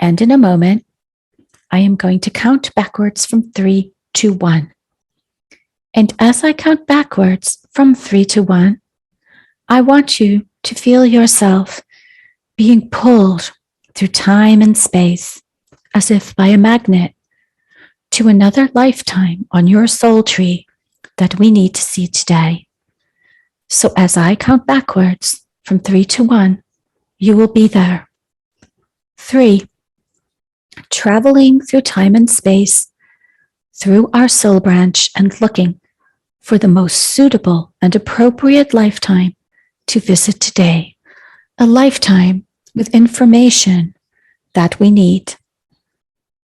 And in a moment, I am going to count backwards from 3 to 1. And as I count backwards from 3 to 1, I want you to feel yourself being pulled through time and space as if by a magnet to another lifetime on your soul tree that we need to see today. So as I count backwards from 3 to 1, you will be there. 3, traveling through time and space, through our soul branch and looking for the most suitable and appropriate lifetime to visit today, a lifetime with information that we need.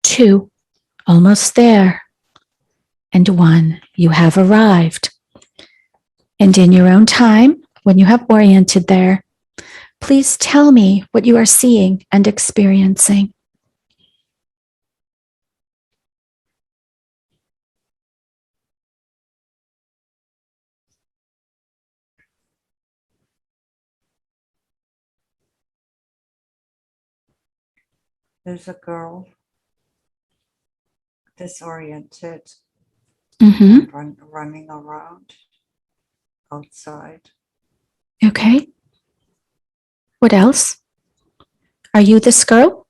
2, almost there. And 1, you have arrived. And in your own time, when you have oriented there, please tell me what you are seeing and experiencing. There's a girl disoriented, running around outside. Okay. What else? Are you this girl?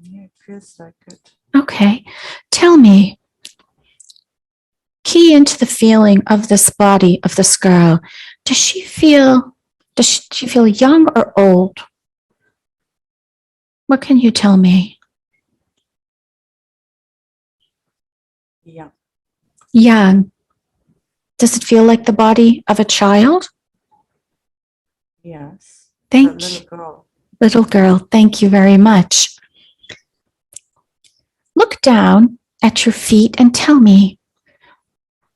Yeah, it feels like it. Okay. Tell me, key into the feeling of this body of this girl. Does she feel young or old? What can you tell me? Yeah. Young. Does it feel like the body of a child? Yes. Thank you. Little girl. Little girl, thank you very much. Look down at your feet and tell me,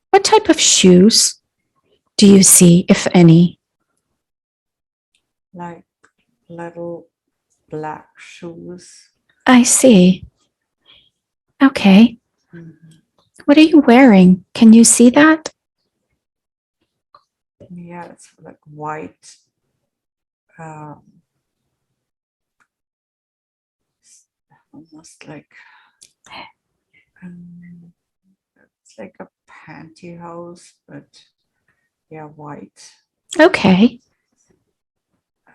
what type of shoes do you see, if any? Like little black shoes. I see. Okay. Mm-hmm. What are you wearing? Can you see that? Yeah, it's like white. Almost like it's like a pantyhose, but yeah, white. Okay.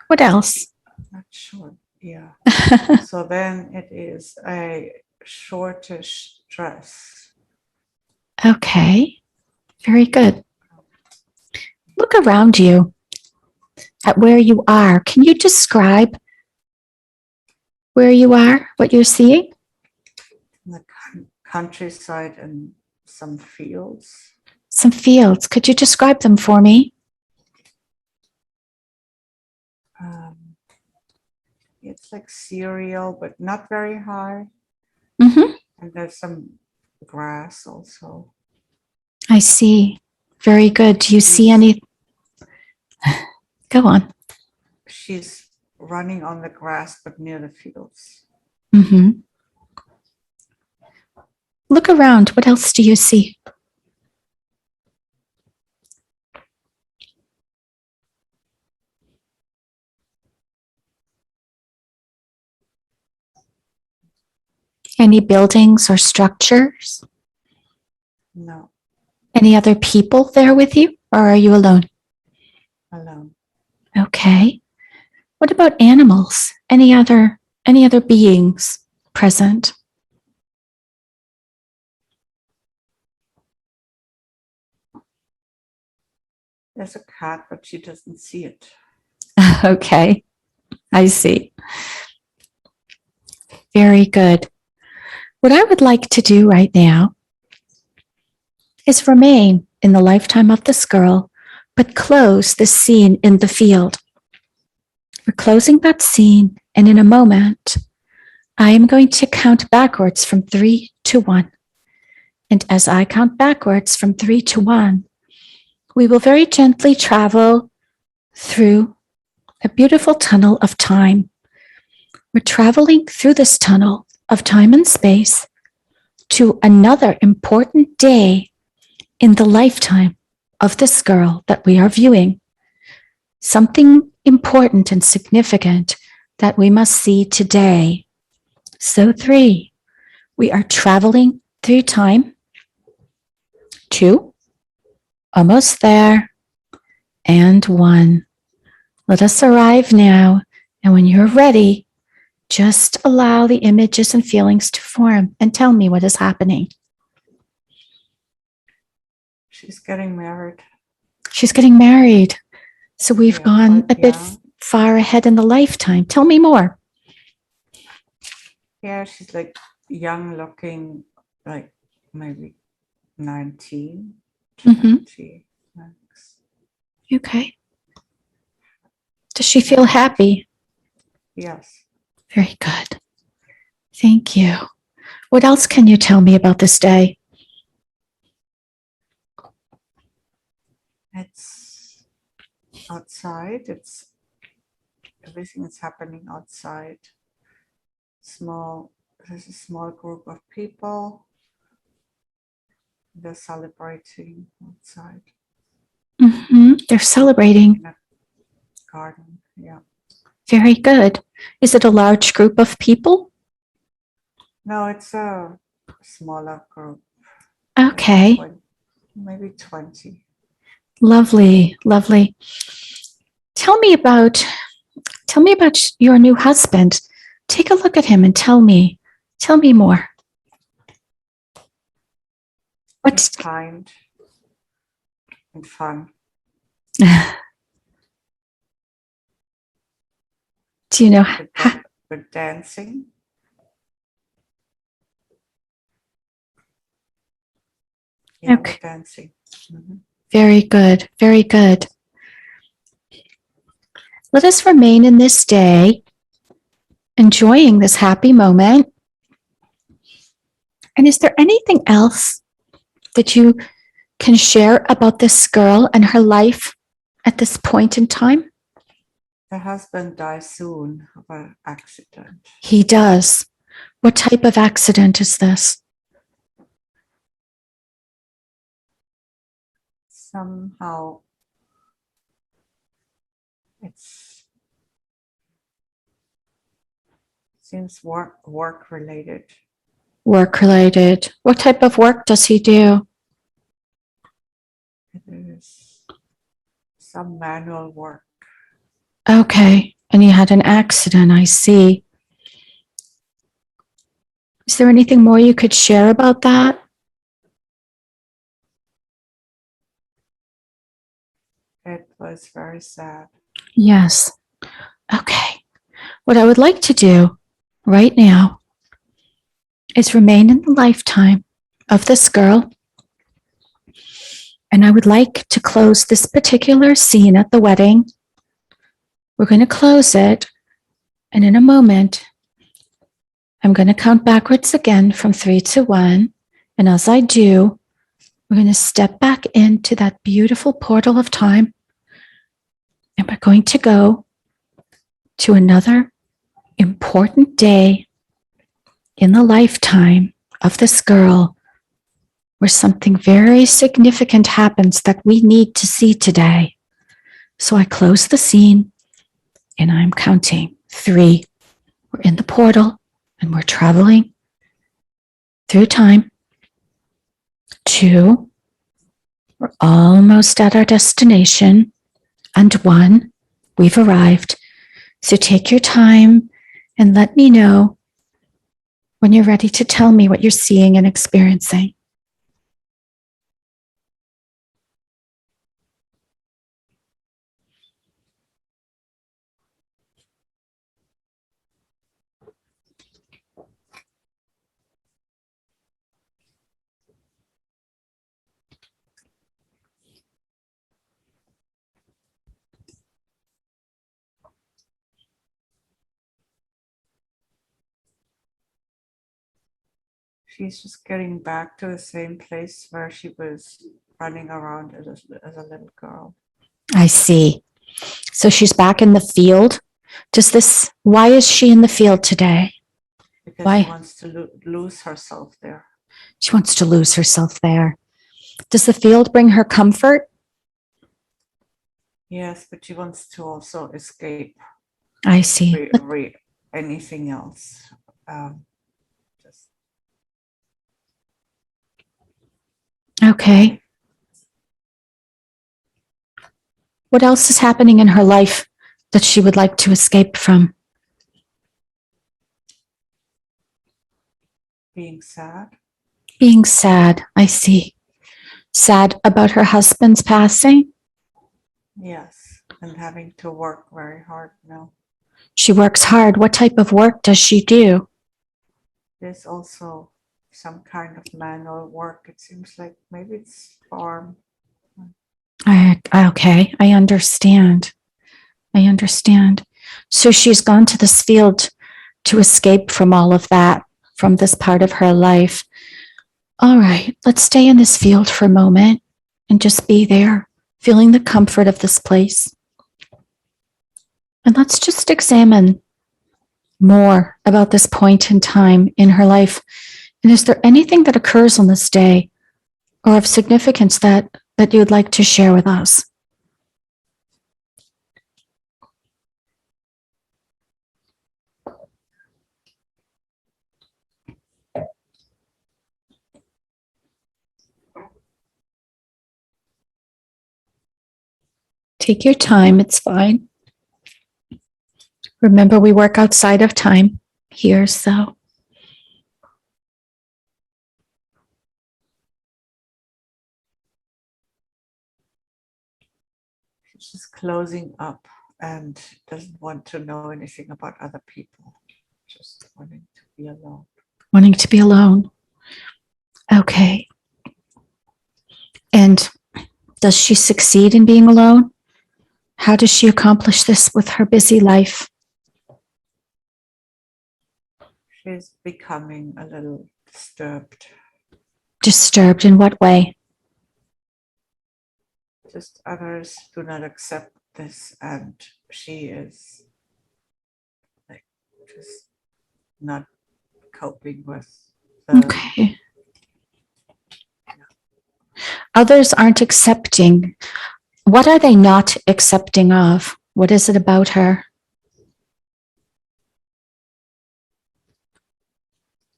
What else? Not sure. Yeah. So then it is a shortish dress. Okay. Very good. Look around you at where you are. Can you describe where you are, what you're seeing? The countryside and some fields. Some fields. Could you describe them for me? It's like cereal, but not very high. Mm-hmm. And there's some grass also. I see. Very good. Do you see any? Go on. She's running on the grass, but near the fields. Mm-hmm. Look around. What else do you see? Any buildings or structures? No. Any other people there with you, or are you alone? Alone. Okay. What about animals? Any other beings present? There's a cat, but she doesn't see it. Okay. I see. Very good. What I would like to do right now is remain in the lifetime of this girl, but close the scene in the field. We're closing that scene, and in a moment, I am going to count backwards from 3 to 1. And as I count backwards from 3 to 1, we will very gently travel through a beautiful tunnel of time. We're traveling through this tunnel of time and space to another important day in the lifetime of this girl that we are viewing. Something important and significant that we must see today So 3, we are traveling through time. 2, almost there. And 1. Let us arrive now. And when you're ready, just allow the images and feelings to form and tell me what is happening. She's getting married. She's getting married. So we've Yeah, gone but a bit far ahead in the lifetime. Tell me more. Yeah, she's like young looking, like maybe 19, Mhm. 20 max. Okay. Does she feel happy? Yes. Very good. Thank you. What else can you tell me about this day? It's outside. Everything is happening outside. There's a small group of people. They're celebrating outside They're celebrating. in a garden. Yeah. Very good. Is it a large group of people? No, it's a smaller group. Okay. Maybe 20. Lovely, lovely. Tell me about your new husband. Take a look at him and tell me more. He's kind and fun. Do you know Good dancing. Yeah, Okay. good dancing. Mm-hmm. Very good, very good. Let us remain in this day, enjoying this happy moment. And is there anything else that you can share about this girl and her life at this point in time? The husband dies soon of an accident. He does. What type of accident is this? Somehow it seems work related. Work related. What type of work does he do? It is some manual work. Okay. And he had an accident, I see. Is there anything more you could share about that? It was very sad. Yes. Okay. What I would like to do right now is remain in the lifetime of this girl. And I would like to close this particular scene at the wedding. We're going to close it. And in a moment, I'm going to count backwards again from 3 to 1. And as I do, we're going to step back into that beautiful portal of time. And we're going to go to another important day in the lifetime of this girl where something very significant happens that we need to see today. So I close the scene and I'm counting 3. We're in the portal and we're traveling through time. 2, we're almost at our destination. And 1, we've arrived. So take your time and let me know when you're ready to tell me what you're seeing and experiencing. She's just getting back to the same place where she was running around as a little girl. I see. So she's back in the field. Why is she in the field today? Because Why? she wants to lose herself there. She wants to lose herself there. Does the field bring her comfort? Yes, but she wants to also escape I see. anything else. Okay. What else is happening in her life that she would like to escape from? Being sad. Being sad, I see. Sad about her husband's passing? Yes. And having to work very hard now. She works hard. What type of work does she do? There's also some kind of manual work. It seems like maybe it's farm. Okay, I understand. I understand. So she's gone to this field to escape from all of that, from this part of her life. All right, let's stay in this field for a moment and just be there, feeling the comfort of this place. And let's just examine more about this point in time in her life. And is there anything that occurs on this day or of significance that you would like to share with us? Take your time, it's fine. Remember, we work outside of time here, so. She's closing up and doesn't want to know anything about other people. Just wanting to be alone. Wanting to be alone. Okay. And does she succeed in being alone? How does she accomplish this with her busy life? She's becoming a little disturbed. Disturbed in what way? Just others do not accept this, and she is like just not coping with the. Okay. Others aren't accepting. What are they not accepting of? What is it about her?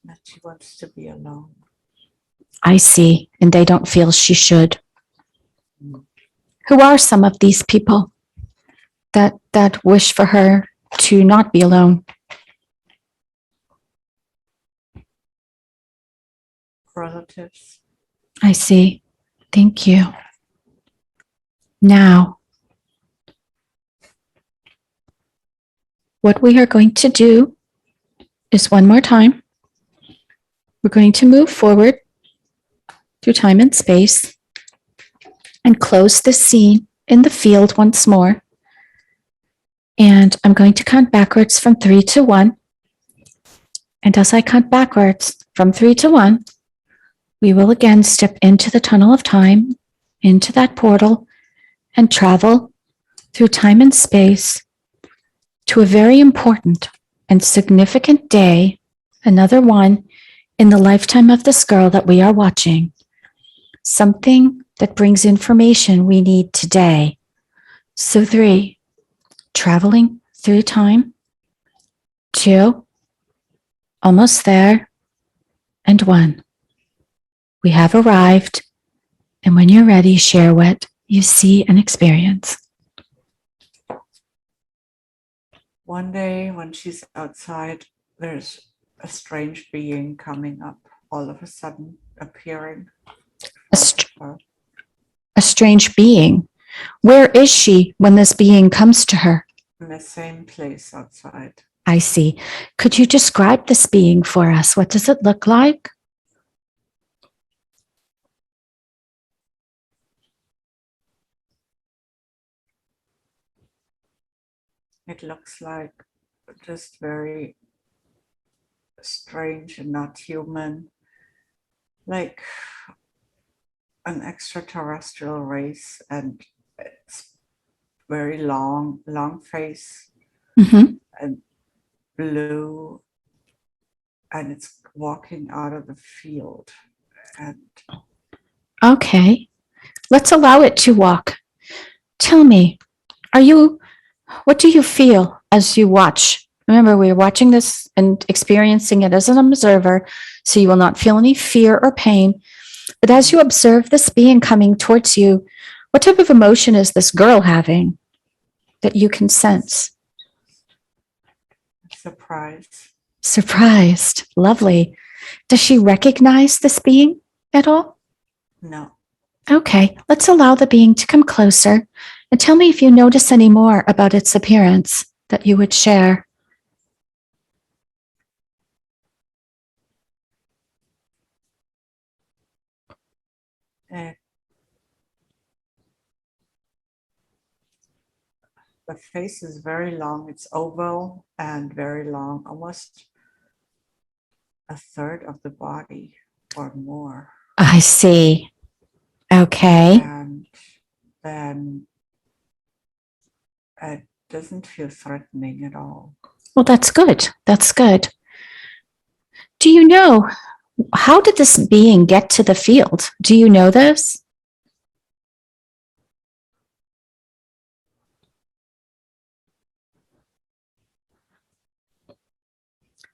That she wants to be alone. I see, and they don't feel she should. Who are some of these people that wish for her to not be alone? Relatives. I see. Thank you. Now, what we are going to do is one more time, we're going to move forward through time and space and close this scene in the field once more. And I'm going to count backwards from 3 to 1. And as I count backwards from 3 to 1, we will again step into the tunnel of time, into that portal, and travel through time and space to a very important and significant day, another one in the lifetime of this girl that we are watching. Something that brings information we need today. So 3, traveling through time. 2, almost there. And 1, we have arrived. And when you're ready, share what you see and experience. One day when she's outside, there's a strange being coming up, all of a sudden appearing. A strange being. Where is she when this being comes to her? In the same place outside. I see. Could you describe this being for us? What does it look like? It looks like just very strange and not human, like an extraterrestrial race, and it's very long face and blue, and it's walking out of the field. And Okay, let's allow it to walk. Tell me, what do you feel as you watch? Remember, we're watching this and experiencing it as an observer, so you will not feel any fear or pain. But as you observe this being coming towards you, what type of emotion is this girl having that you can sense? Surprise. Surprised. Lovely. Does she recognize this being at all? No. Okay, let's allow the being to come closer and tell me if you notice any more about its appearance that you would share. Uh, the face is very long. It's oval and very long, almost a third of the body or more. I see. Okay. And then it doesn't feel threatening at all. Well, that's good. That's good. Do you know, how did this being get to the field? Do you know this?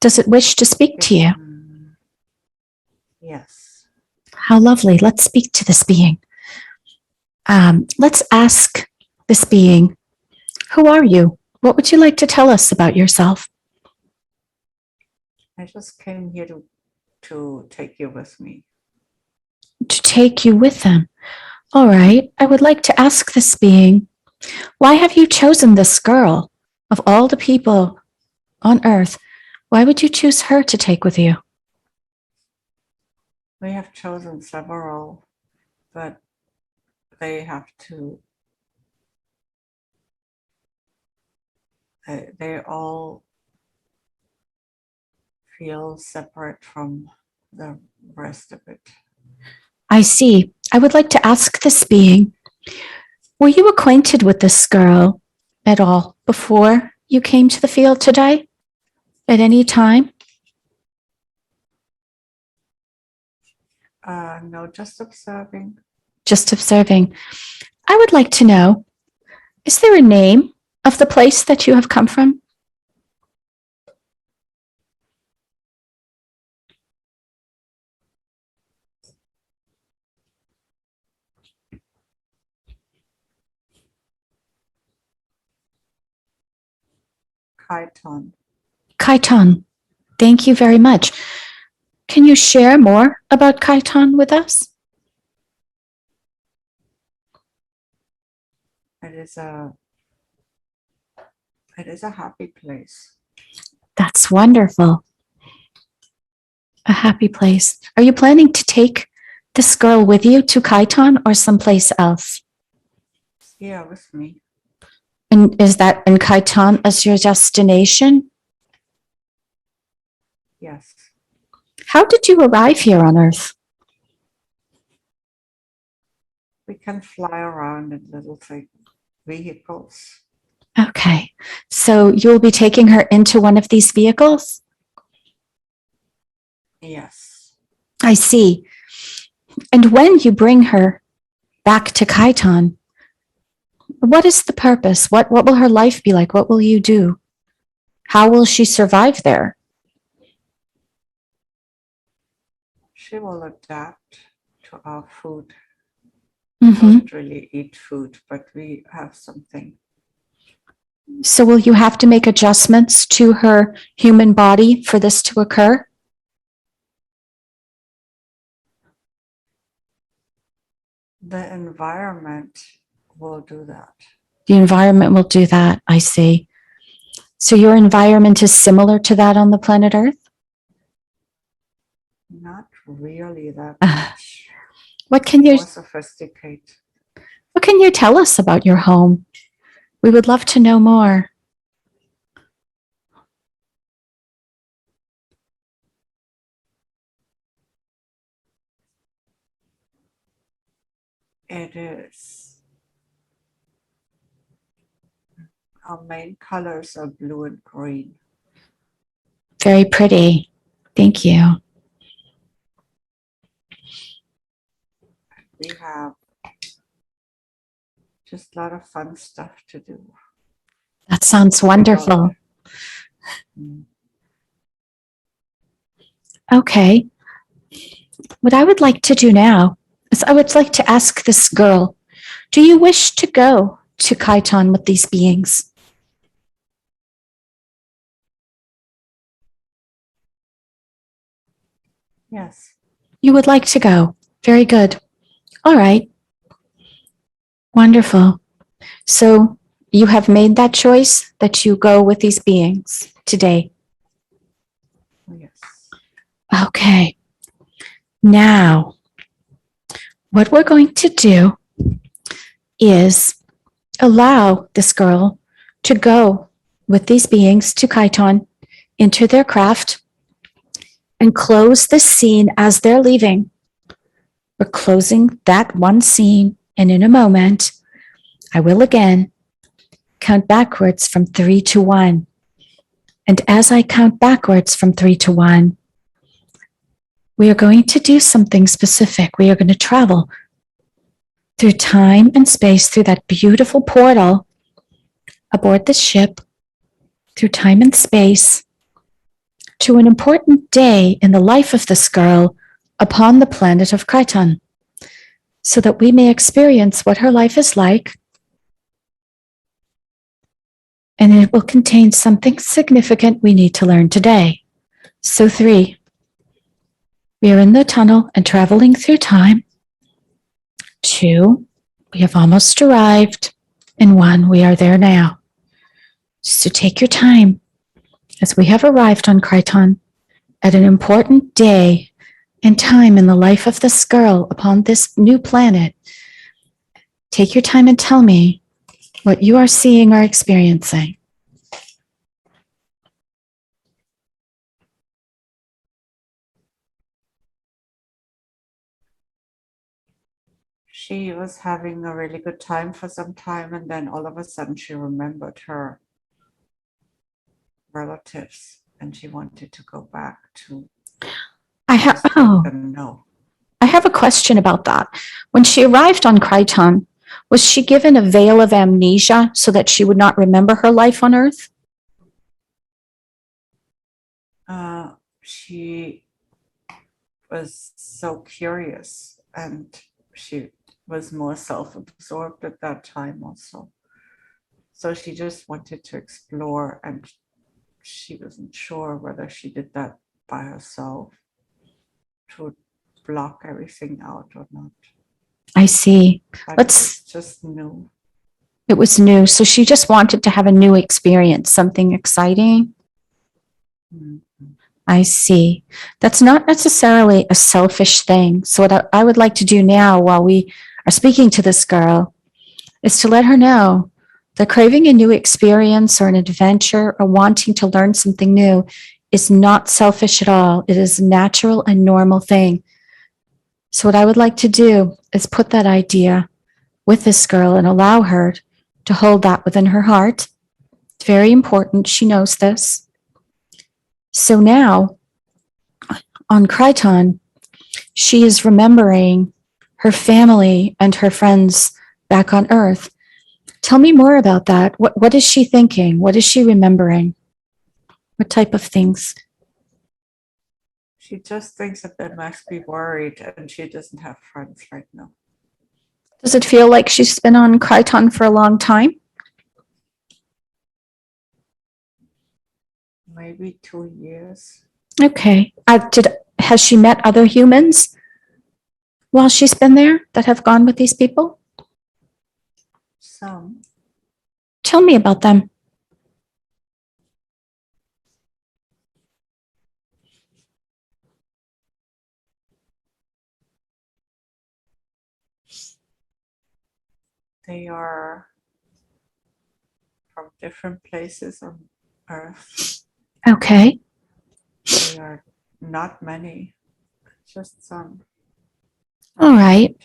Does it wish to speak to you? Yes. How lovely. Let's speak to this being. Let's ask this being, who are you? What would you like to tell us about yourself? I just came here to take you with me. To take you with them. All right. I would like to ask this being, why have you chosen this girl of all the people on earth? Why would you choose her to take with you? We have chosen several, but they have to, they all feel separate from the rest of it. I see. I would like to ask this being, were you acquainted with this girl at all before you came to the field today? At any time? No, just observing. Just observing. I would like to know, is there a name of the place that you have come from? Kriton. Kriton. Thank you very much. Can you share more about Kriton with us? It is a happy place. That's wonderful. A happy place. Are you planning to take this girl with you to Kriton or someplace else? Yeah, with me. And is that in Kriton as your destination? Yes. How did you arrive here on Earth? We can fly around in little vehicles. Okay. So you'll be taking her into one of these vehicles? Yes. I see. And when you bring her back to Kriton, what is the purpose? What will her life be like? What will you do? How will she survive there? She will adapt to our food. Mm-hmm. Don't really eat food, but we have something. So will you have to make adjustments to her human body for this to occur? The environment will do that. The environment will do that, I see. So your environment is similar to that on the planet Earth? Not really that much. What can you More sophisticated. What can you tell us about your home? We would love to know more. It is. Our main colors are blue and green. Very pretty. Thank you. We have just a lot of fun stuff to do. That sounds wonderful. Okay. what I would like to do now is I would like to ask this girl, do you wish to go to Kriton with these beings? Yes. You would like to go. Very good. All right. Wonderful. So you have made that choice that you go with these beings today. Yes. Okay. Now, what we're going to do is allow this girl to go with these beings to Kriton, enter their craft, and close the scene as they're leaving. We're closing that one scene, and in a moment, I will again count backwards from 3 to 1. And as I count backwards from 3 to 1, we are going to do something specific. We are going to travel through time and space, through that beautiful portal aboard the ship, through time and space, to an important day in the life of this girl upon the planet of Kriton, so that we may experience what her life is like, and it will contain something significant we need to learn today. So 3, we are in the tunnel and traveling through time. 2, we have almost arrived. And 1, we are there now. So take your time, as we have arrived on Kriton at an important day and time in the life of this girl upon this new planet. Take your time and tell me what you are seeing or experiencing. She was having a really good time for some time, and then all of a sudden she remembered her relatives and she wanted to go back to just let them know. I have a question about that. When she arrived on Kriton, was she given a veil of amnesia so that she would not remember her life on Earth? She was so curious, and she was more self-absorbed at that time also. So she just wanted to explore, and she wasn't sure whether she did that by herself to block everything out or not. I see. But it's just new. It was new. So she just wanted to have a new experience, something exciting. Mm-hmm. I see. That's not necessarily a selfish thing. So what I would like to do now while we are speaking to this girl is to let her know that craving a new experience or an adventure or wanting to learn something new is not selfish at all. It is a natural and normal thing. So what I would like to do is put that idea with this girl and allow her to hold that within her heart. It's very important. She knows this. So now, on Kriton, she is remembering her family and her friends back on Earth. Tell me more about that. What is she thinking? What is she remembering? What type of things? She just thinks that they must be worried, and she doesn't have friends right now. Does it feel like she's been on Kriton for a long time? Maybe 2 years. Okay. Has she met other humans while she's been there that have gone with these people? Some. Tell me about them. They are from different places on Earth. Okay. They are not many, just some. All right.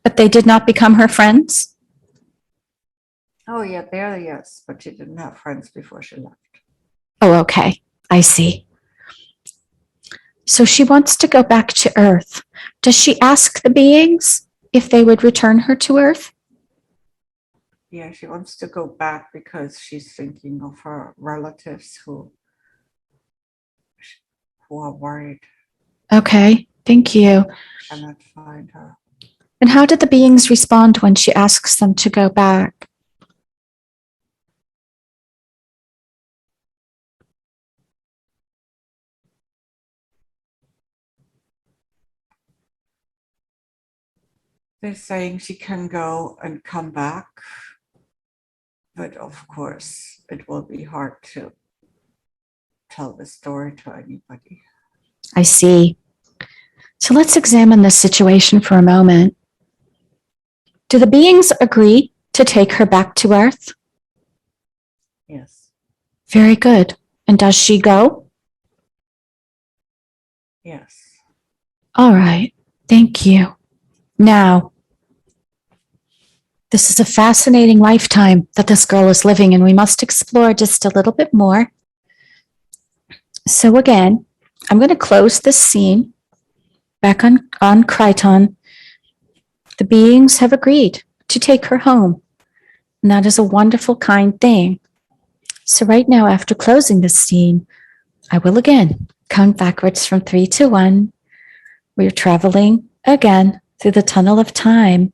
But they did not become her friends? Oh, yeah, there, yes, but she didn't have friends before she left. Oh, okay. I see. So she wants to go back to Earth. Does she ask the beings if they would return her to Earth? Yeah, she wants to go back because she's thinking of her relatives who are worried. Okay. Thank you. Cannot find her. And how did the beings respond when she asks them to go back? They're saying she can go and come back, but of course it will be hard to tell the story to anybody. I see. So let's examine this situation for a moment. Do the beings agree to take her back to Earth? Yes. Very good. And does she go? Yes. All right. Thank you. Now, this is a fascinating lifetime that this girl is living, and we must explore just a little bit more. So again, I'm going to close this scene back on Kriton. The beings have agreed to take her home, and that is a wonderful, kind thing. So right now, after closing this scene, I will again count backwards from 3 to 1. We're traveling again through the tunnel of time,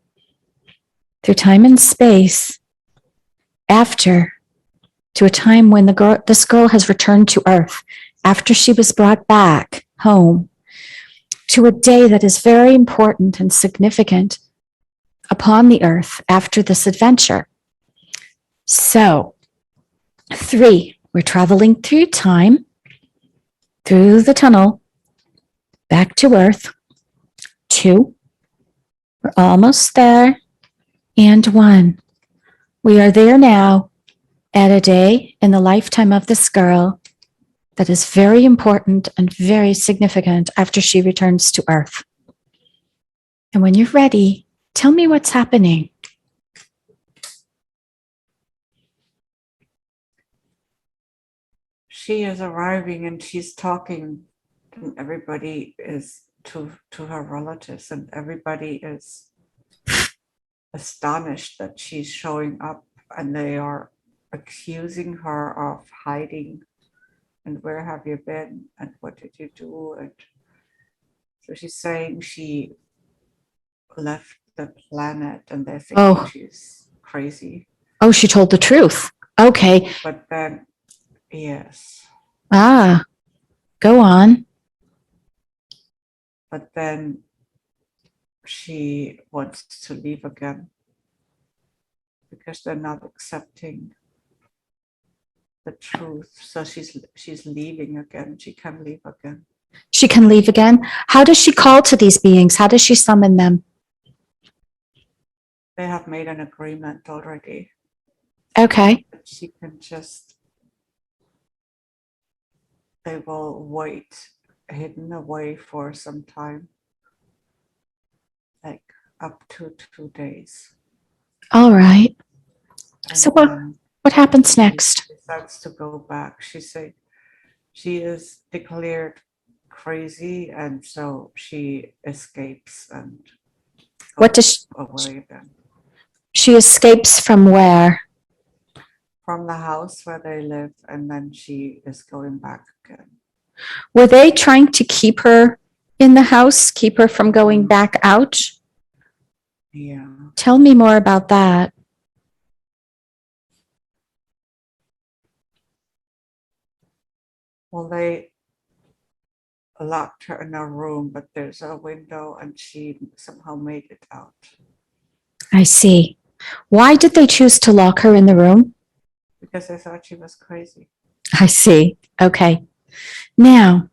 through time and space, after to a time when this girl has returned to Earth, after she was brought back home, to a day that is very important and significant upon the Earth after this adventure. So, 3, we're traveling through time, through the tunnel, back to Earth. 2, we're almost there. And 1, we are there now at a day in the lifetime of this girl that is very important and very significant after she returns to Earth. And when you're ready, tell me what's happening. She is arriving and she's talking, and everybody is to her relatives, and everybody is astonished that she's showing up, and they are accusing her of hiding, and where have you been, and what did you do? And so she's saying she left the planet, and they're thinking she's crazy. Oh, she told the truth. Okay. But then, yes. Go on. But then she wants to leave again because they're not accepting the truth. So she's leaving again. She can leave again. She can leave again? How does she call to these beings? How does she summon them? They have made an agreement already. Okay. But she can just, they will wait hidden away for some time, like up to 2 days. All right. And so what happens next? She decides to go back. She said she is declared crazy, and so she escapes and What does away again. She escapes from where? From the house where they live, and then she is going back again. Were they trying to keep her in the house, keep her from going back out? Yeah. Tell me more about that. Well, they locked her in a room, but there's a window and she somehow made it out. I see. Why did they choose to lock her in the room? Because they thought she was crazy. I see. Okay. Now,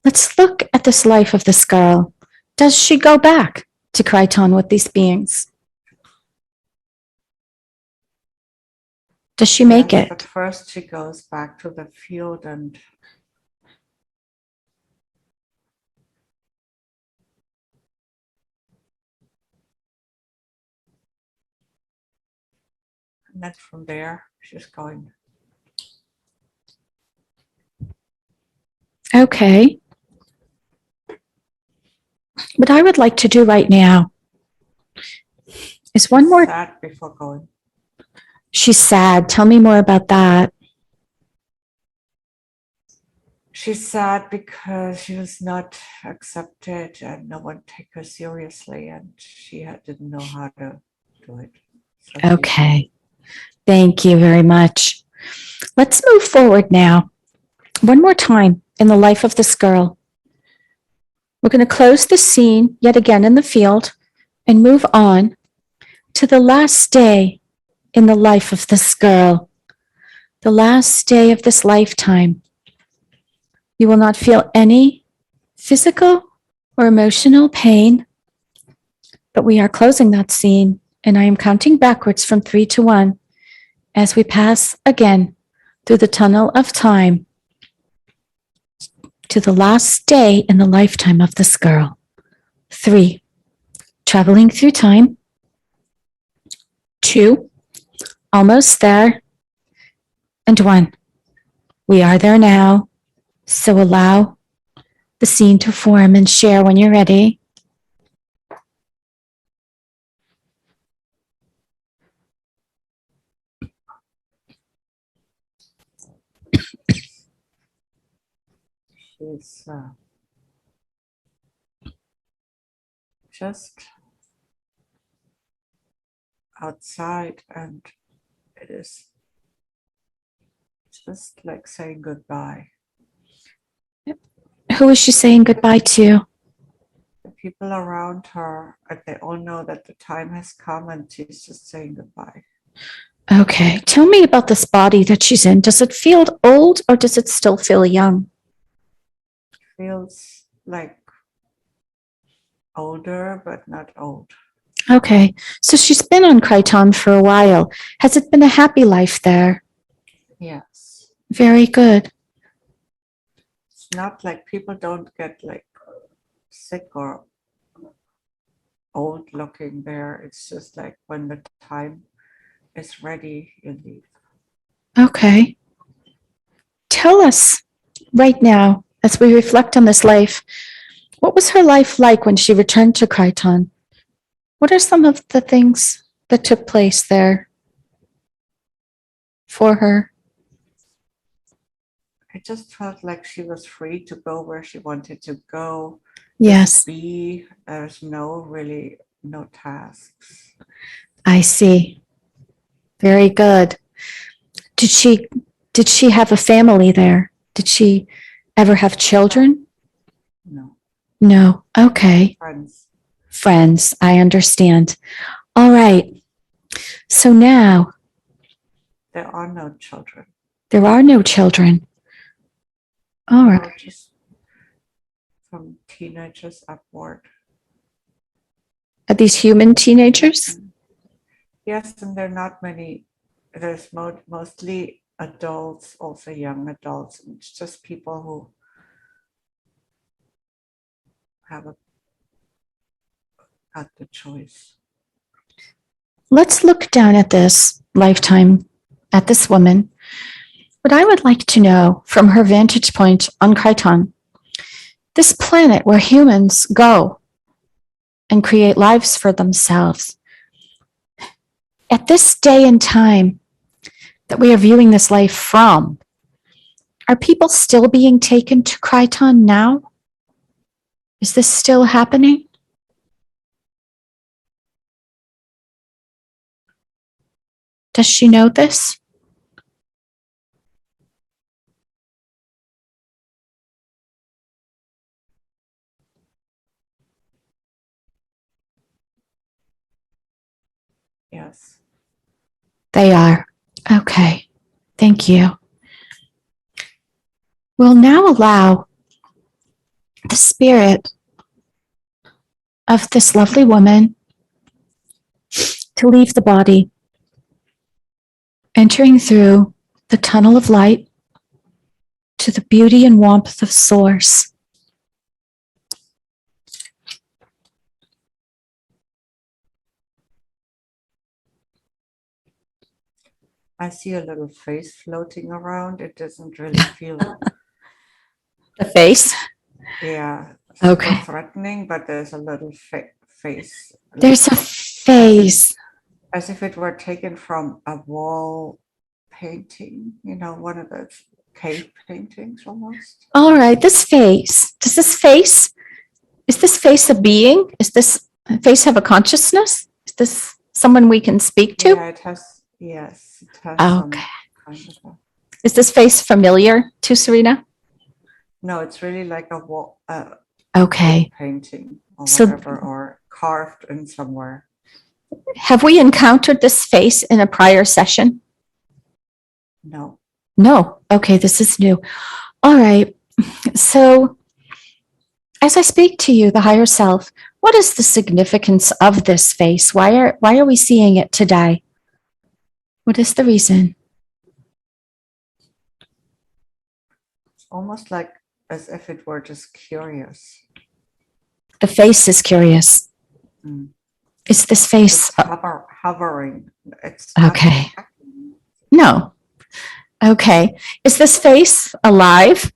let's look at this life of this girl. Does she go back to Kriton with these beings? Does she make it? But first she goes back to the field and then from there she's going. Okay. What I would like to do right now is one more. Sad before going. She's sad. Tell me more about that. she's sad because she was not accepted and no one took her seriously, and didn't know how to do it. So Okay. Thank you very much. Let's move forward now. One more time in the life of this girl. We're going to close the scene yet again in the field and move on to the last day in the life of this girl. The last day of this lifetime. You will not feel any physical or emotional pain, but we are closing that scene, and I am counting backwards from 3 to 1 as we pass again through the tunnel of time to the last day in the lifetime of this girl. 3, traveling through time. 2, almost there. And 1, we are there now. So allow the scene to form and share when you're ready. she's just outside, and it is just like saying goodbye. Who is she saying goodbye to? The people around her, they all know that the time has come, and she's just saying goodbye. Okay, tell me about this body that she's in. Does it feel old or does it still feel young? Feels like older, but not old. Okay, so she's been on Kriton for a while. Has it been a happy life there? Yes. Very good. It's not like people don't get like sick or old looking there. It's just like when the time is ready, you leave. Okay. Tell us right now, as we reflect on this life, what was her life like when she returned to Kriton? What are some of the things that took place there for her? I just felt like she was free to go where she wanted to go. Yes, There's no tasks. I see. Very good. Did she have a family there? Did she ever have children? No. No. Okay. Friends. Friends, I understand. All right. So now There are no children. there are no children. All They're right. all just from teenagers upward. Are these human teenagers? Yes, and there are not many. There's mostly adults, also young adults. And it's just people who have got the choice. Let's look down at this lifetime, at this woman. What I would like to know from her vantage point on Kriton, this planet where humans go and create lives for themselves. At this day and time that we are viewing this life from, are people still being taken to Kriton now? Is this still happening? Does she know this? Yes. They are. Okay. Thank you. We'll now allow the spirit of this lovely woman to leave the body, entering through the tunnel of light to the beauty and warmth of Source. I see a little face floating around. It doesn't really feel, The face? yeah, Okay. super threatening, but there's a little face. There's a face. As if it were taken from a wall painting, one of those cave paintings almost. All right, this face. Is this face a being? Is this face have a consciousness? Is this someone we can speak to? Yeah, it has, yes, it has some Okay. kind of a, Is this face familiar to Serena? no, it's really like a wall, Okay. painting or So- whatever, or carved in somewhere. Have we encountered this face in a prior session? No. No. Okay, this is new. All right. So, as I speak to you, the higher self, what is the significance of this face? Why are we seeing it today? What is the reason? It's almost like as if it were just curious. The face is curious. Mm. Is this face It's hovering. It's not okay? attacking. No. Okay. Is this face alive?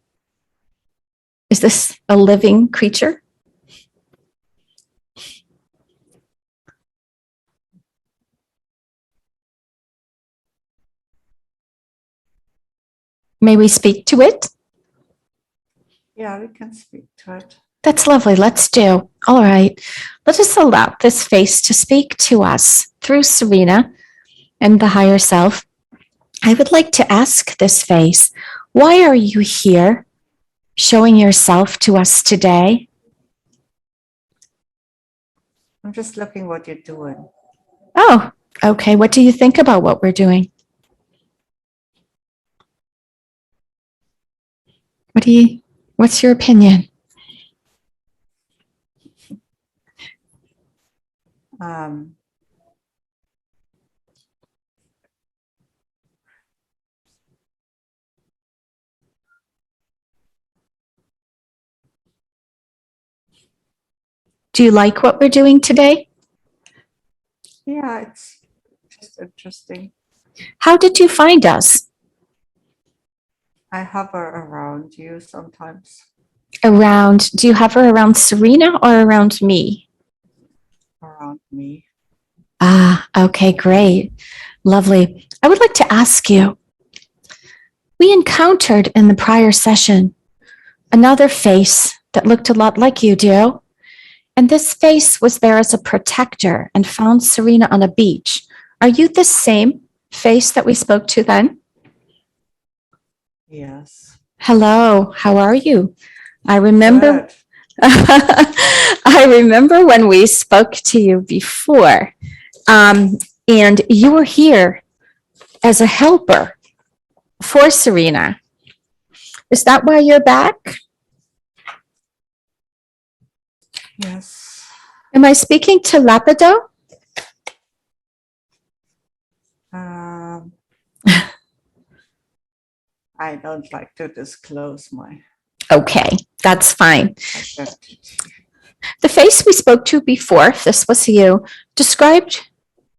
Is this a living creature? May we speak to it? Yeah, we can speak to it. That's lovely. Let's do. All right. Let us allow this face to speak to us through Serena and the higher self. I would like to ask this face, why are you here showing yourself to us today? I'm just looking what you're doing. Oh, okay. What do you think about what we're doing? What's your opinion? Do you like what we're doing today? Yeah, it's just interesting. How did you find us? I hover around you sometimes. Around, do you hover around Serena or around me? Around me. Ah, okay, great. Lovely. I would like to ask you, we encountered in the prior session another face that looked a lot like you do. And this face was there as a protector and found Serena on a beach. Are you the same face that we spoke to then? Yes. Hello, how are you? I remember Good. I remember when we spoke to you before, and you were here as a helper for Serena. Is that why you're back? Yes. Am I speaking to Lapidow? I don't like to disclose my Okay, that's fine. identity. The face we spoke to before, if this was you, described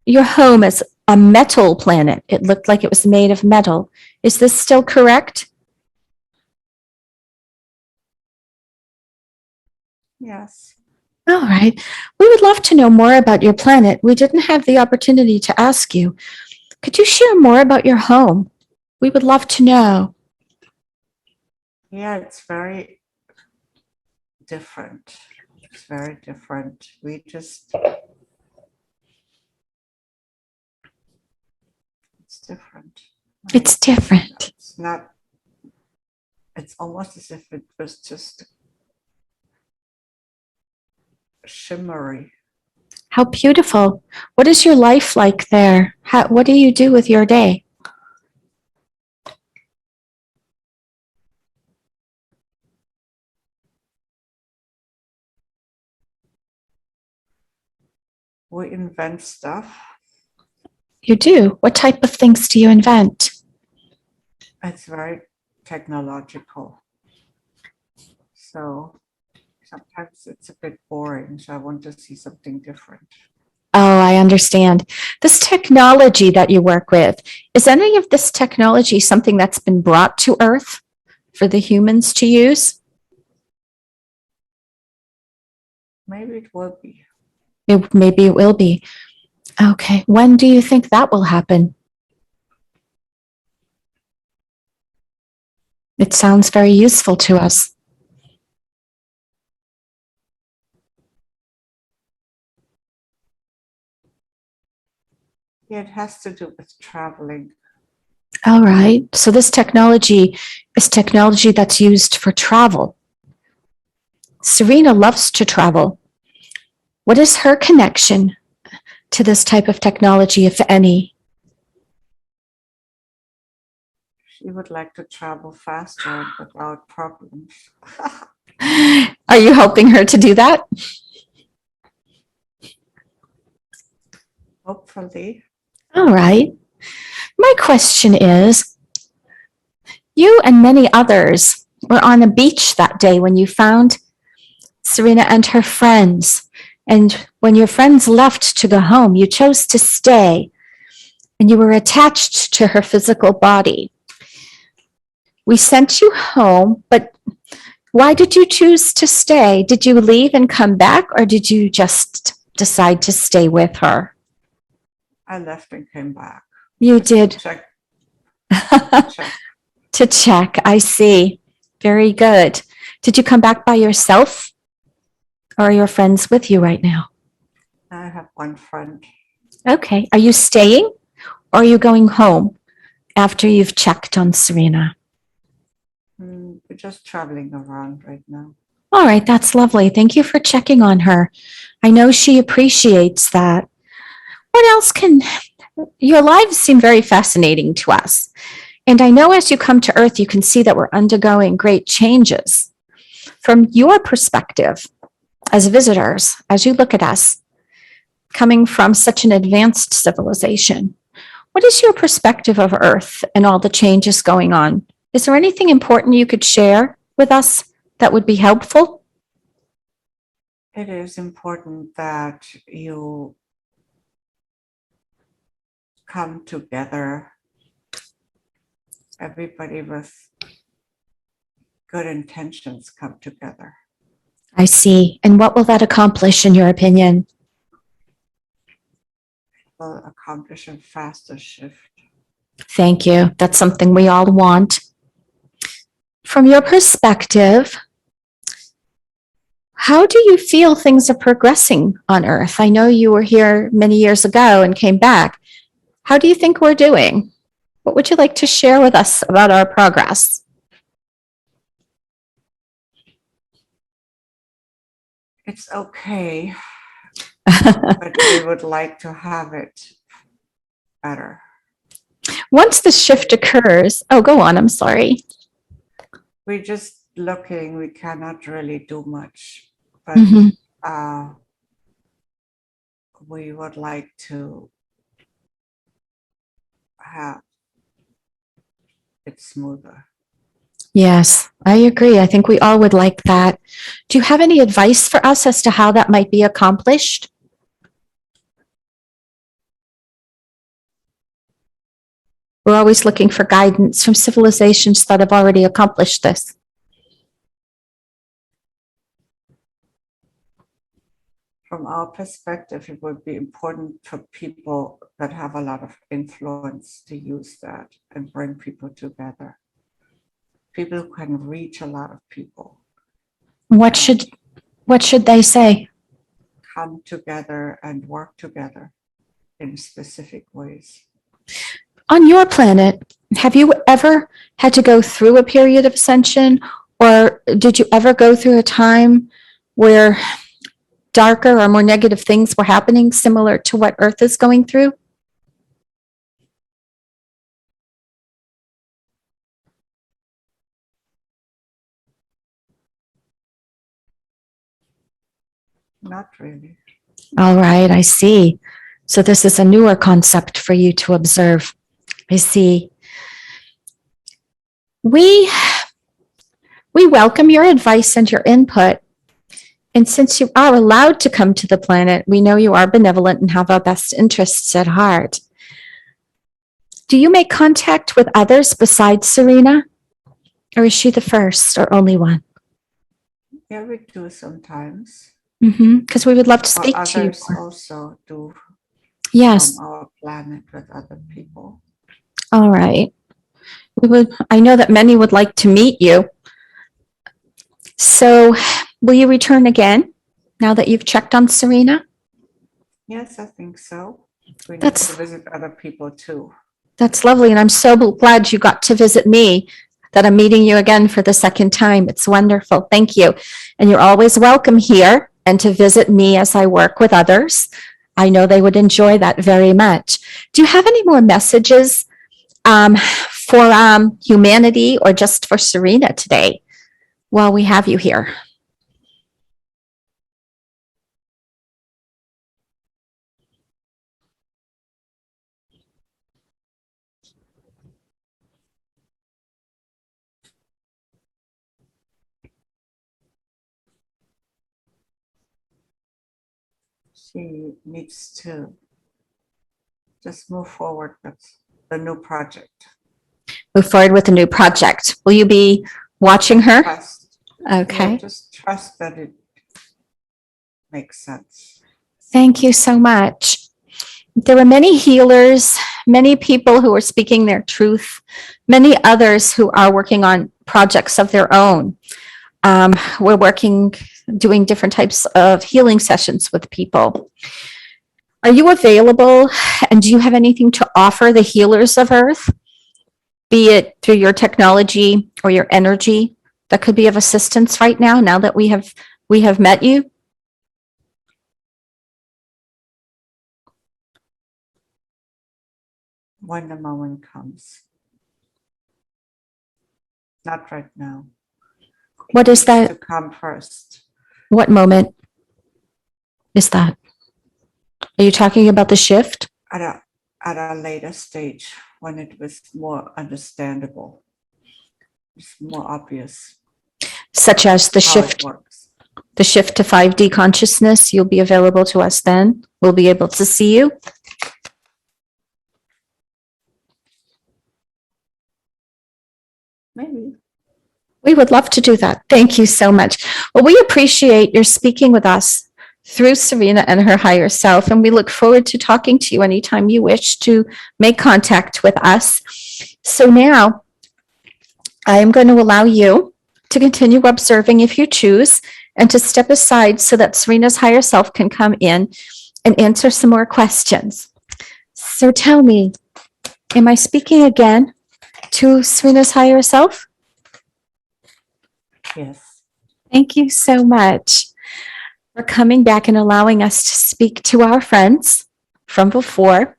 your home as a metal planet. It looked like it was made of metal. Is this still correct? Yes. All right. We would love to know more about your planet. We didn't have the opportunity to ask you. Could you share more about your home? We would love to know. Yeah, it's very different. It's very different. It's different. It's different. It's not, it's almost as if it was just shimmery. How beautiful. What is your life like there? What do you do with your day? We invent stuff. You do. What type of things do you invent? It's very technological. So sometimes it's a bit boring. So I want to see something different. Oh, I understand. This technology that you work with, is any of this technology something that's been brought to Earth for the humans to use? Maybe it will be. Maybe it will be. Okay. When do you think that will happen? It sounds very useful to us. Yeah, it has to do with traveling. All right. So this technology is technology that's used for travel. Serena loves to travel. What is her connection to this type of technology, if any? She would like to travel faster and without problems. Are you helping her to do that? Hopefully. All right. My question is, you and many others were on a beach that day when you found Serena and her friends. And when your friends left to go home, you chose to stay and you were attached to her physical body. We sent you home, but why did you choose to stay? Did you leave and come back, or did you just decide to stay with her? I left and came back. You Just to did. check. To check, I see. Very good. Did you come back by yourself, or are your friends with you right now? I have one friend. Okay. Are you staying, or are you going home after you've checked on Serena? We're just traveling around right now. All right, that's lovely. Thank you for checking on her. I know she appreciates that. What else can your lives seem very fascinating to us? And I know as you come to Earth, you can see that we're undergoing great changes. From your perspective as visitors, as you look at us, coming from such an advanced civilization, what is your perspective of Earth and all the changes going on? Is there anything important you could share with us that would be helpful? It is important that you come together, everybody with good intentions come together. I see. And what will that accomplish, in your opinion? Will accomplish a faster shift. Thank you. That's something we all want. From your perspective, how do you feel things are progressing on Earth? I know you were here many years ago and came back. How do you think we're doing? What would you like to share with us about our progress? It's okay, but we would like to have it better. Once the shift occurs, oh, go on, I'm sorry. We're just looking, we cannot really do much, but we would like to have it smoother. Yes, I agree. I think we all would like that. Do you have any advice for us as to how that might be accomplished? We're always looking for guidance from civilizations that have already accomplished this. From our perspective, it would be important for people that have a lot of influence to use that and bring people together. People who can reach a lot of people. What should they say? Come together and work together in specific ways. On your planet, have you ever had to go through a period of ascension, or did you ever go through a time where darker or more negative things were happening, similar to what Earth is going through? Not really. All right, I see. So this is a newer concept for you to observe. I see. We welcome your advice and your input. And since you are allowed to come to the planet, we know you are benevolent and have our best interests at heart. Do you make contact with others besides Serena? Or is she the first or only one? Yeah, we do sometimes. Because we would love to speak to you. Others also do. Yes. From our planet with other people. All right. I know that many would like to meet you. So will you return again now that you've checked on Serena? Yes, I think so. We need That's to visit other people too. That's lovely. And I'm so glad you got to visit me, that I'm meeting you again for the second time. It's wonderful. Thank you. And you're always welcome here and to visit me as I work with others. I know they would enjoy that very much. Do you have any more messages for humanity or just for Serena today while we have you here? She needs to just move forward with the new project. Move forward with a new project. Will you be watching her? Trust. Okay. Yeah, just trust that it makes sense. Thank you so much. There are many healers, many people who are speaking their truth, many others who are working on projects of their own. We're doing different types of healing sessions with people. Are you available, and do you have anything to offer the healers of Earth, be it through your technology or your energy, that could be of assistance right now that we have met you? When the moment comes. Not right now. What is that? To come first. What moment is that? Are you talking about the shift? At a later stage, when it was more understandable. It's more obvious. Such as the shift to 5D consciousness. You'll be available to us then. We'll be able to see you. Maybe. We would love to do that. Thank you so much. Well, we appreciate your speaking with us through Serena and her higher self, and we look forward to talking to you anytime you wish to make contact with us. So now I am going to allow you to continue observing if you choose, and to step aside so that Serena's higher self can come in and answer some more questions. So tell me, am I speaking again to Serena's higher self? Yes. Thank you so much for coming back and allowing us to speak to our friends from before.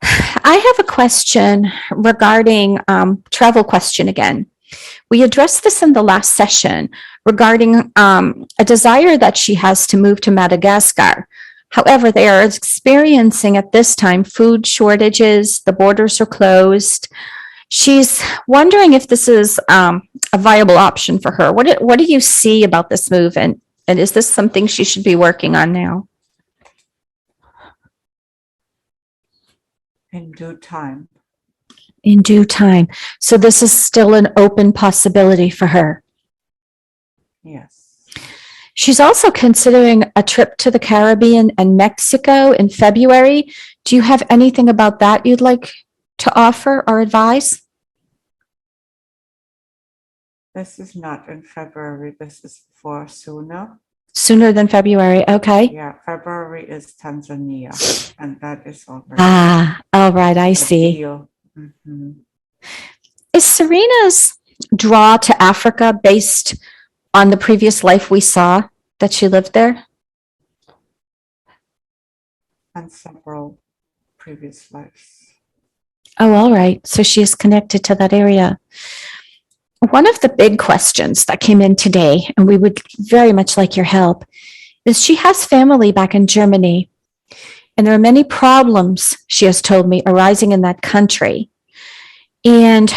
I have a question regarding travel question again. We addressed this in the last session regarding a desire that she has to move to Madagascar. However, they are experiencing at this time food shortages, the borders are closed. She's wondering if this is a viable option for her. What do you see about this move, and is this something she should be working on now? In due time. In due time. So this is still an open possibility for her. Yes. She's also considering a trip to the Caribbean and Mexico in February. Do you have anything about that you'd like to offer or advise? This is not in February. This is for sooner. Sooner than February. Okay. Yeah, February is Tanzania, and that is already. All right. I see. Mm-hmm. Is Serena's draw to Africa based on the previous life we saw that she lived there? And several previous lives. Oh, all right. So she is connected to that area. One of the big questions that came in today, and we would very much like your help, is she has family back in Germany, and there are many problems, she has told me, arising in that country. And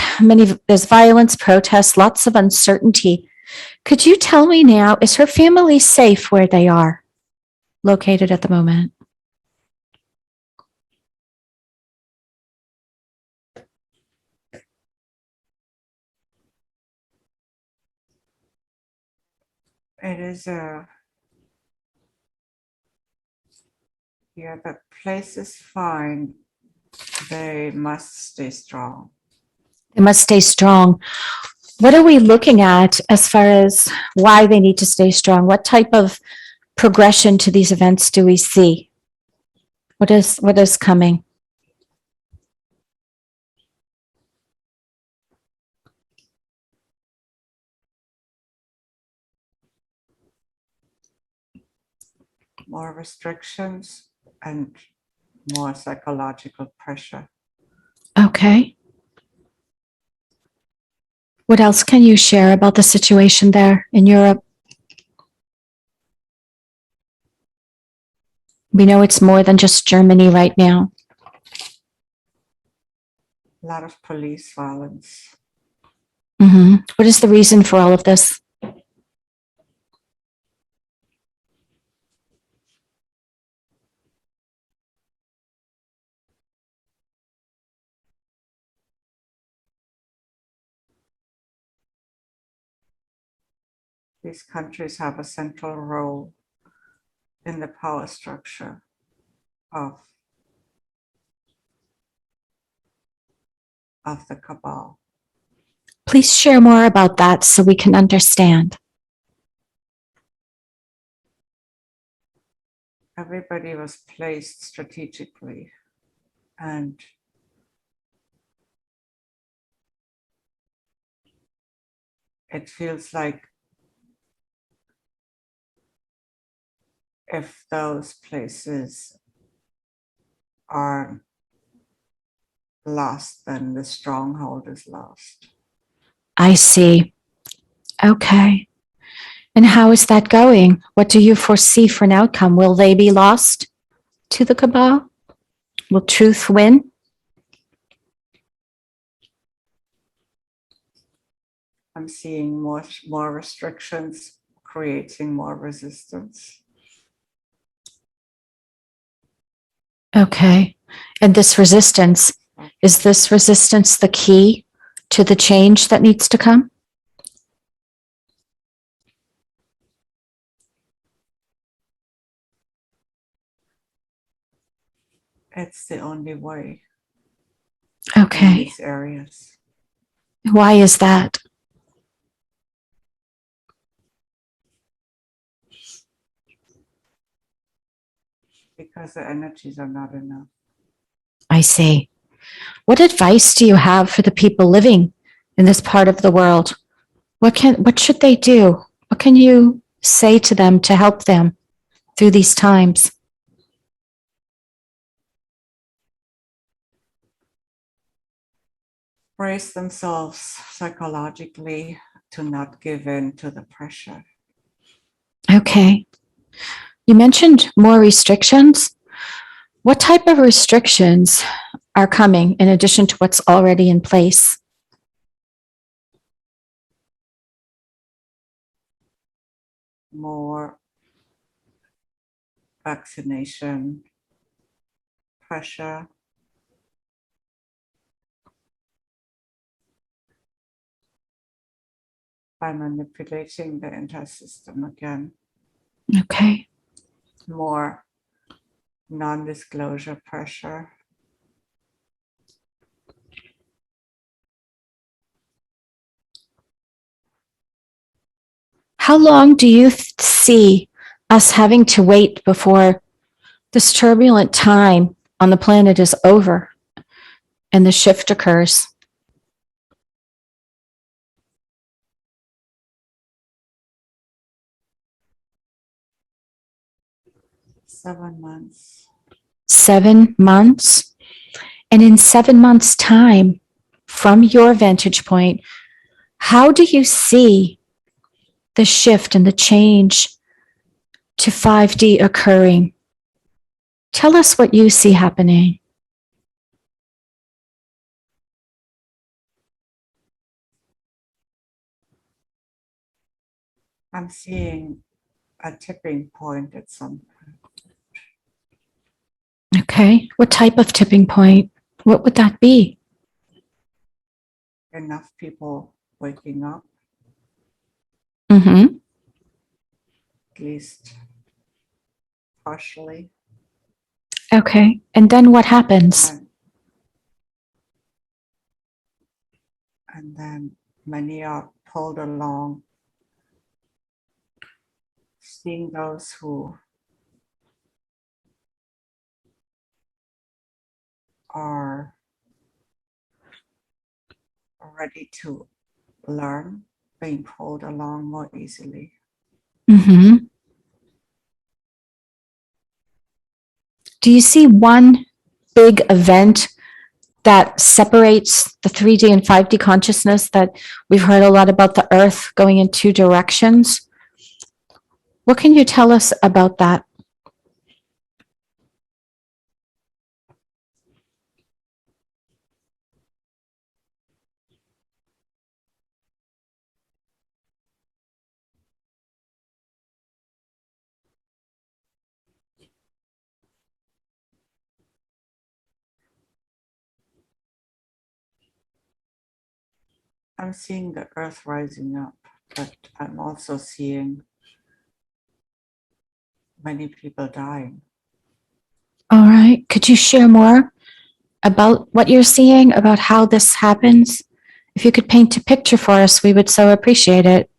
there's violence, protests, lots of uncertainty. Could you tell me now, is her family safe where they are located at the moment? It is the place is fine. They must stay strong. They must stay strong. What are we looking at as far as why they need to stay strong? What type of progression to these events do we see? What is coming? More restrictions and more psychological pressure. Okay. What else can you share about the situation there in Europe? We know it's more than just Germany right now. A lot of police violence. What is the reason for all of this? These countries have a central role in the power structure of the cabal. Please share more about that so we can understand. Everybody was placed strategically, and it feels like if those places are lost, then the stronghold is lost. I see. Okay. And how is that going? What do you foresee for an outcome? Will they be lost to the cabal? Will truth win? I'm seeing more restrictions, creating more resistance. Okay. And this resistance, is this resistance the key to the change that needs to come? It's the only way Okay. in these areas. Why is that? Because the energies are not enough. I see. What advice do you have for the people living in this part of the world? What should they do? What can you say to them to help them through these times? Brace themselves psychologically to not give in to the pressure. Okay. You mentioned more restrictions. What type of restrictions are coming in addition to what's already in place? More vaccination pressure. By manipulating the entire system again. Okay. More non-disclosure pressure. How long do you see us having to wait before this turbulent time on the planet is over and the shift occurs? Seven months. 7 months. And in 7 months' time, from your vantage point, how do you see the shift and the change to 5D occurring? Tell us what you see happening. I'm seeing a tipping point at some point. Okay. What type of tipping point? What would that be? Enough people waking up, Mm-hmm. at least partially. Okay. And then what happens? And And then many are pulled along, seeing those who are ready to learn, being pulled along more easily. Mm-hmm. Do you see one big event that separates the 3D and 5D consciousness that we've heard a lot about the earth going in two directions? What can you tell us about that? I'm seeing the earth rising up, but I'm also seeing many people dying. All right. Could you share more about what you're seeing, about how this happens? If you could paint a picture for us, we would so appreciate it.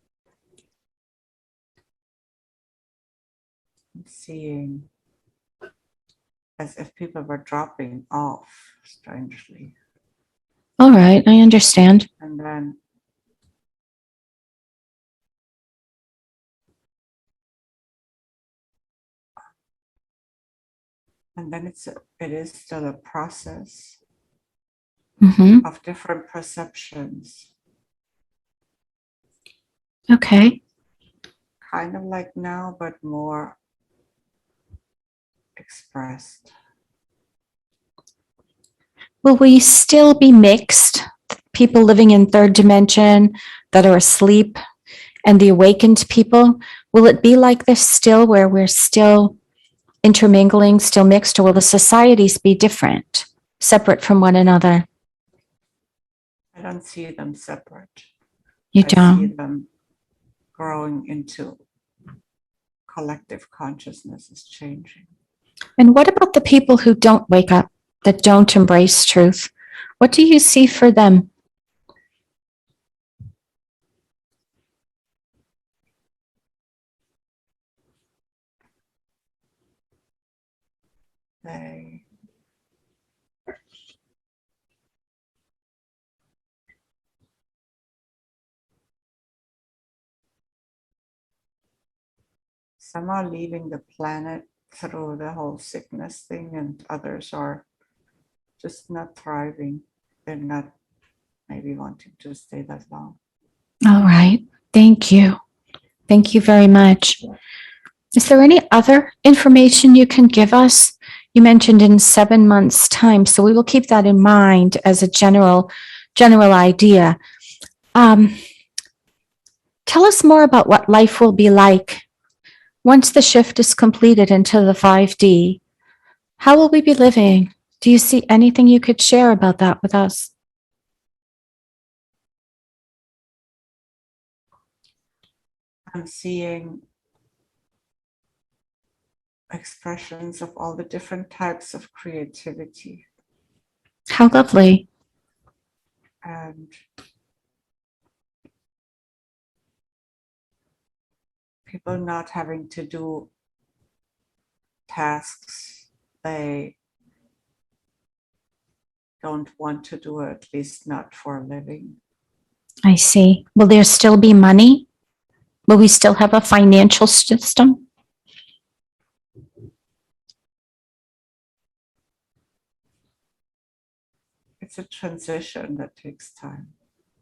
I'm seeing as if people were dropping off, strangely. All right. I understand. And then it is still a process Mm-hmm. of different perceptions, Okay. kind of like now, but more expressed. Will we still be mixed? People living in third dimension that are asleep and the awakened people? Will it be like this still, where we're still intermingling, still mixed, or will the societies be different, separate from one another? I don't see them separate. You I see don't. them growing into collective consciousness is changing. And what about the people who don't wake up, that don't embrace truth? What do you see for them? They some are leaving the planet through the whole sickness thing, and others are just not thriving. They're not maybe wanting to stay that long. All right. Thank you. Thank you very much. Is there any other information you can give us? You mentioned in 7 months' time, so we will keep that in mind as a general idea. Tell us more about what life will be like once the shift is completed into the 5D. How will we be living? Do you see anything you could share about that with us? I'm seeing expressions of all the different types of creativity. How lovely. And people not having to do tasks they don't want to do, at least not for a living. I see. Will there still be money? Will we still have a financial system? It's a transition that takes time.